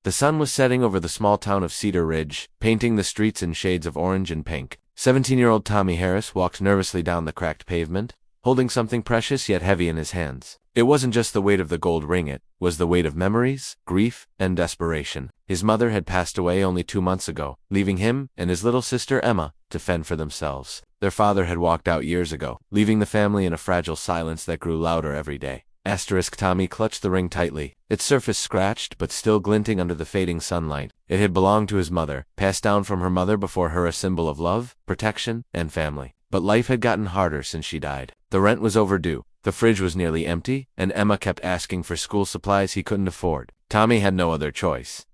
The sun was setting over the small town of Cedar Ridge, painting the streets in shades of orange and pink. 17-year-old Tommy Harris walked nervously down the cracked pavement, holding something precious yet heavy in his hands. It wasn't just the weight of the gold ring, it was the weight of memories, grief, and desperation. His mother had passed away only 2 months ago, leaving him and his little sister Emma to fend for themselves. Their father had walked out years ago, leaving the family in a fragile silence that grew louder every day. Tommy clutched the ring tightly, its surface scratched but still glinting under the fading sunlight. It had belonged to his mother, passed down from her mother before her, a symbol of love, protection, and family. But life had gotten harder since she died. The rent was overdue, the fridge was nearly empty, and Emma kept asking for school supplies he couldn't afford. Tommy had no other choice.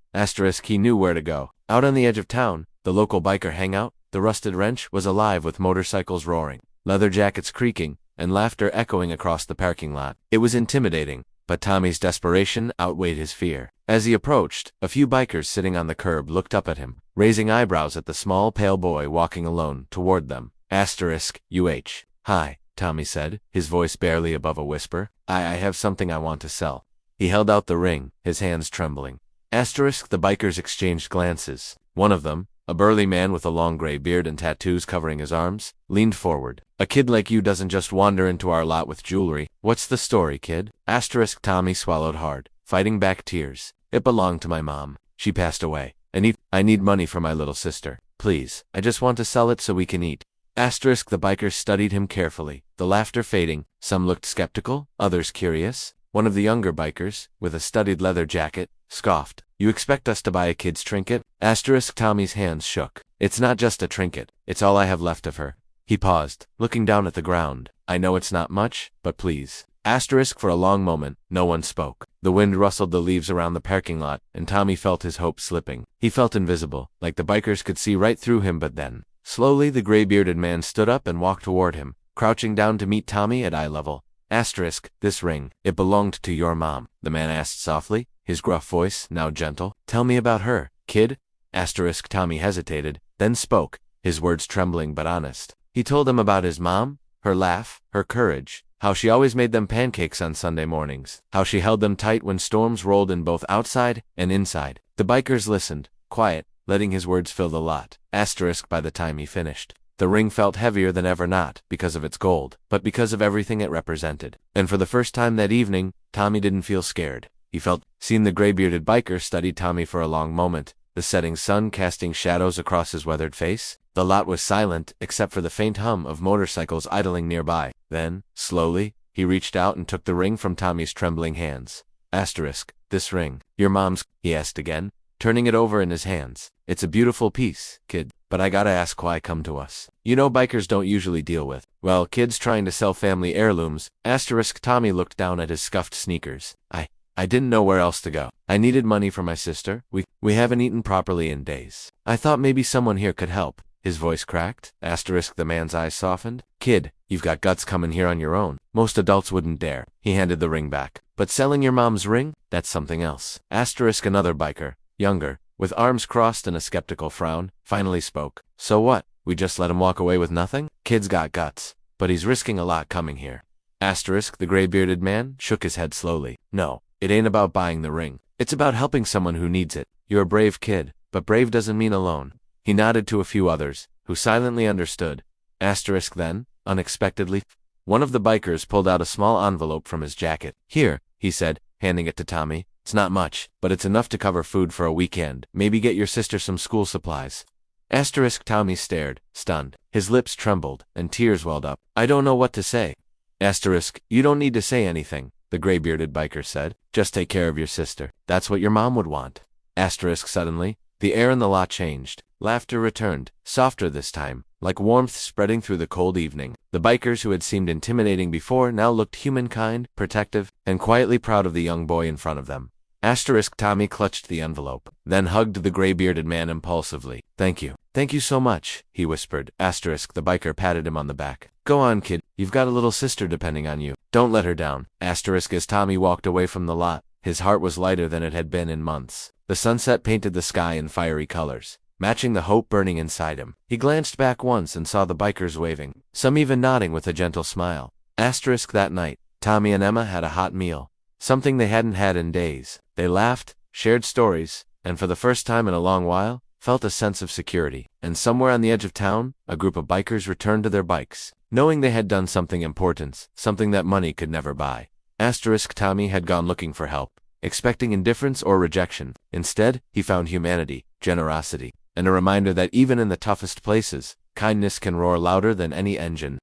He knew where to go. Out on the edge of town, the local biker hangout, the Rusted Wrench, was alive with motorcycles roaring, leather jackets creaking, and laughter echoing across the parking lot. It was intimidating, but Tommy's desperation outweighed his fear. As he approached, a few bikers sitting on the curb looked up at him, raising eyebrows at the small pale boy walking alone toward them. Hi, Tommy said, his voice barely above a whisper. I have something I want to sell. He held out the ring, his hands trembling. The bikers exchanged glances. One of them, a burly man with a long gray beard and tattoos covering his arms, leaned forward. A kid like you doesn't just wander into our lot with jewelry. What's the story, kid? Tommy swallowed hard, fighting back tears. It belonged to my mom. She passed away. I need money for my little sister. Please, I just want to sell it so we can eat. The bikers studied him carefully, the laughter fading. Some looked skeptical, others curious. One of the younger bikers, with a studied leather jacket, scoffed. You expect us to buy a kid's trinket? Tommy's hands shook. It's not just a trinket, it's all I have left of her. He paused, looking down at the ground. I know it's not much, but please. For a long moment, no one spoke. The wind rustled the leaves around the parking lot, and Tommy felt his hope slipping. He felt invisible, like the bikers could see right through him, but then, slowly the gray-bearded man stood up and walked toward him, crouching down to meet Tommy at eye level. This ring, it belonged to your mom, the man asked softly, his gruff voice now gentle. Tell me about her, kid. Tommy hesitated, then spoke, his words trembling but honest. He told him about his mom, her laugh, her courage, how she always made them pancakes on Sunday mornings, how she held them tight when storms rolled in both outside and inside. The bikers listened, quiet, letting his words fill the lot. By the time he finished, the ring felt heavier than ever, not because of its gold, but because of everything it represented. And for the first time that evening, Tommy didn't feel scared. He felt seen. The gray-bearded biker studied Tommy for a long moment, the setting sun casting shadows across his weathered face. The lot was silent, except for the faint hum of motorcycles idling nearby. Then, slowly, he reached out and took the ring from Tommy's trembling hands. This ring, your mom's, he asked again, turning it over in his hands. It's a beautiful piece, kid, but I gotta ask why come to us. You know bikers don't usually deal with, well, kids trying to sell family heirlooms. Tommy looked down at his scuffed sneakers. I didn't know where else to go. I needed money for my sister. We haven't eaten properly in days. I thought maybe someone here could help. His voice cracked. The man's eyes softened. Kid, you've got guts coming here on your own. Most adults wouldn't dare. He handed the ring back. But selling your mom's ring? That's something else. Another biker, younger, with arms crossed and a skeptical frown, finally spoke. So what? We just let him walk away with nothing? Kid's got guts, but he's risking a lot coming here. The gray-bearded man shook his head slowly. No, it ain't about buying the ring. It's about helping someone who needs it. You're a brave kid, but brave doesn't mean alone. He nodded to a few others, who silently understood. Then, unexpectedly, one of the bikers pulled out a small envelope from his jacket. Here, he said, handing it to Tommy. It's not much, but it's enough to cover food for a weekend. Maybe get your sister some school supplies. Tommy stared, stunned. His lips trembled, and tears welled up. I don't know what to say. You don't need to say anything, the gray-bearded biker said. Just take care of your sister. That's what your mom would want. Suddenly, the air in the lot changed. Laughter returned, softer this time, like warmth spreading through the cold evening. The bikers who had seemed intimidating before now looked humankind, protective, and quietly proud of the young boy in front of them. Tommy clutched the envelope, then hugged the gray-bearded man impulsively. Thank you. Thank you so much, he whispered. The biker patted him on the back. Go on, kid. You've got a little sister depending on you. Don't let her down. As Tommy walked away from the lot, his heart was lighter than it had been in months. The sunset painted the sky in fiery colors, matching the hope burning inside him. He glanced back once and saw the bikers waving, some even nodding with a gentle smile. That night, Tommy and Emma had a hot meal, something they hadn't had in days. They laughed, shared stories, and for the first time in a long while, felt a sense of security. And somewhere on the edge of town, a group of bikers returned to their bikes, knowing they had done something important, something that money could never buy. Tommy had gone looking for help, expecting indifference or rejection. Instead, he found humanity, generosity, and a reminder that even in the toughest places, kindness can roar louder than any engine.